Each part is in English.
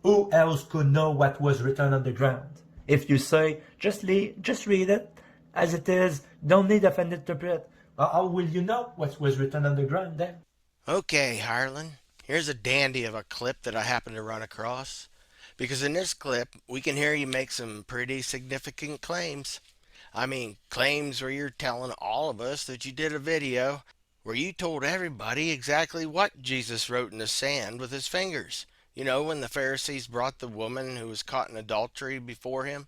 Who else could know what was written on the ground? If you say, just read it as it is, don't need to interpret, how will you know what was written on the ground then? Okay, Harlan, here's a dandy of a clip that I happened to run across. Because in this clip, we can hear you make some pretty significant claims. I mean, claims where you're telling all of us that you did a video where you told everybody exactly what Jesus wrote in the sand with his fingers. You know, when the Pharisees brought the woman who was caught in adultery before him?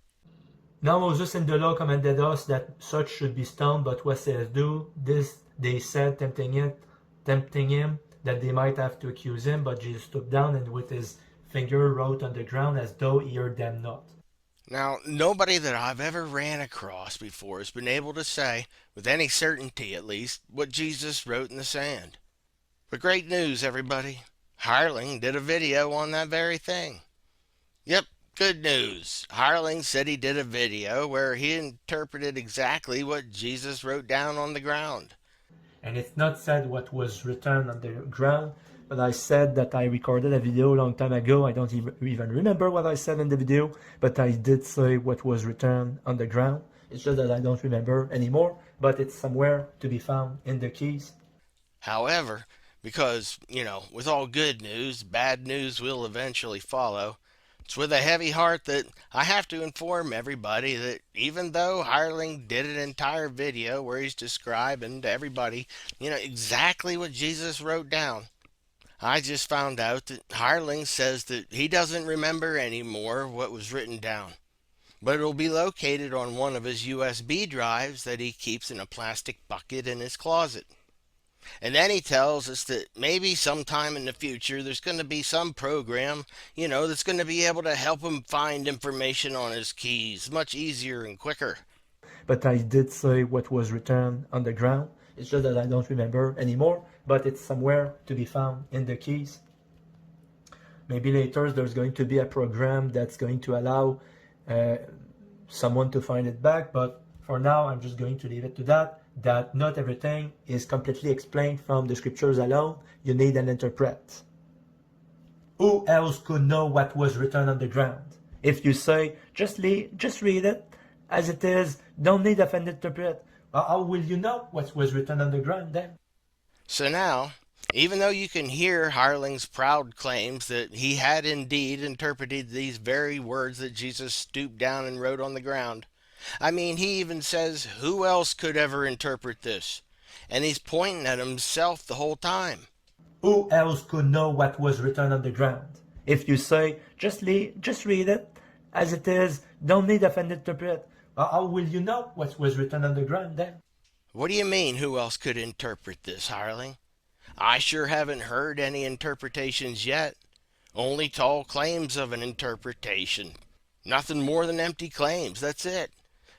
Now Moses in the law commanded us that such should be stoned, but what says do? This they said, tempting him, that they might have to accuse him. But Jesus stooped down and with his finger wrote on the ground as though he heard them not. Now, nobody that I've ever ran across before has been able to say, with any certainty at least, what Jesus wrote in the sand. But great news, everybody. Harling did a video on that very thing. Yep, good news. Harling said he did a video where he interpreted exactly what Jesus wrote down on the ground. And it's not said what was written on the ground, but I said that I recorded a video a long time ago. I don't even remember what I said in the video, but I did say what was written on the ground. It's just that I don't remember anymore, but it's somewhere to be found in the keys. However, because, with all good news, bad news will eventually follow, it's with a heavy heart that I have to inform everybody that even though Harling did an entire video where he's describing to everybody, exactly what Jesus wrote down, I just found out that Harling says that he doesn't remember anymore what was written down. But it'll be located on one of his USB drives that he keeps in a plastic bucket in his closet. And then he tells us that maybe sometime in the future there's going to be some program, that's going to be able to help him find information on his keys much easier and quicker. But I did say what was written on the ground. It's just that I don't remember anymore, but it's somewhere to be found in the keys. Maybe later there's going to be a program that's going to allow someone to find it back, but for now I'm just going to leave it to that not everything is completely explained from the scriptures alone. You need an interpret. Who else could know what was written on the ground? If you say, just read it as it is, don't need to interpret, how will you know what was written on the ground then? So now, even though you can hear Harling's proud claims that he had indeed interpreted these very words that Jesus stooped down and wrote on the ground, I mean, he even says, who else could ever interpret this? And he's pointing at himself the whole time. Who else could know what was written on the ground? If you say, just read it as it is, don't need to interpret, how will you know what was written on the ground then? What do you mean, who else could interpret this, Harling? I sure haven't heard any interpretations yet. Only tall claims of an interpretation. Nothing more than empty claims, that's it.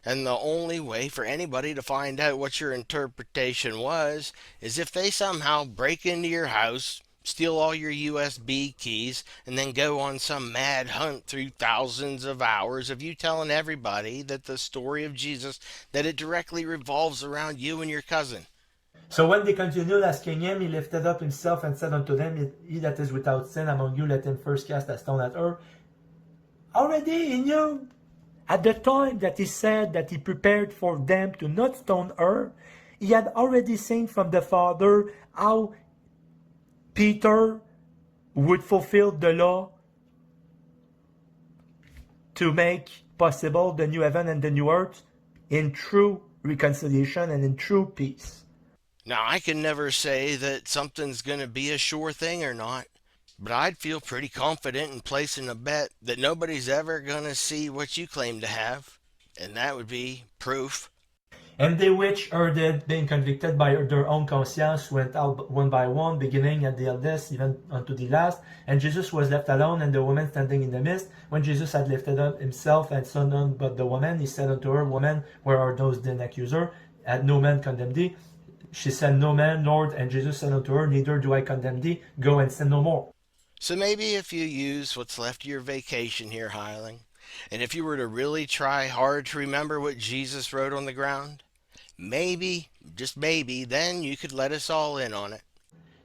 And the only way for anybody to find out what your interpretation was is if they somehow break into your house, steal all your USB keys, and then go on some mad hunt through thousands of hours of you telling everybody that the story of Jesus, that it directly revolves around you and your cousin. So when they continued asking him, he lifted up himself and said unto them, he that is without sin among you, let him first cast a stone at her. Already he knew. At the time that he said that he prepared for them to not stone her, he had already seen from the Father how Peter would fulfill the law to make possible the new heaven and the new earth in true reconciliation and in true peace. Now, I can never say that something's going to be a sure thing or not, but I'd feel pretty confident in placing a bet that nobody's ever going to see what you claim to have, and that would be proof. And they which heard it, being convicted by their own conscience, went out one by one, beginning at the eldest, even unto the last. And Jesus was left alone, and the woman standing in the midst. When Jesus had lifted up himself and saw none but the woman, he said unto her, Woman, where are those then accuser? Had no man condemned thee? She said, No man, Lord. And Jesus said unto her, Neither do I condemn thee. Go and sin no more. So maybe if you use what's left of your vacation here, Hiling, and if you were to really try hard to remember what Jesus wrote on the ground, maybe, just maybe, then you could let us all in on it.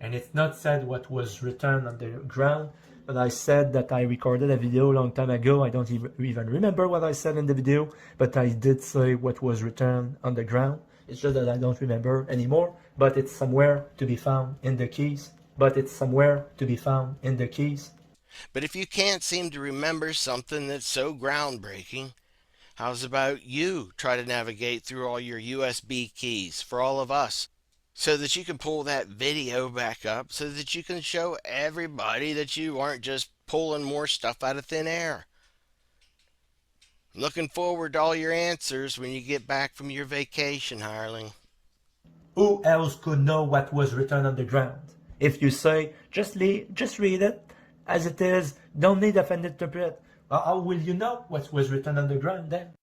And it's not said what was written on the ground, but I said that I recorded a video a long time ago. I don't even remember what I said in the video, but I did say what was written on the ground. It's just that I don't remember anymore, but it's somewhere to be found in the keys. But if you can't seem to remember something that's so groundbreaking, how's about you try to navigate through all your USB keys for all of us so that you can pull that video back up so that you can show everybody that you aren't just pulling more stuff out of thin air? Looking forward to all your answers when you get back from your vacation, hireling. Who else could know what was written on the ground? If you say, just read it as it is, don't need a fan interpret, how will you know what was written on the ground then?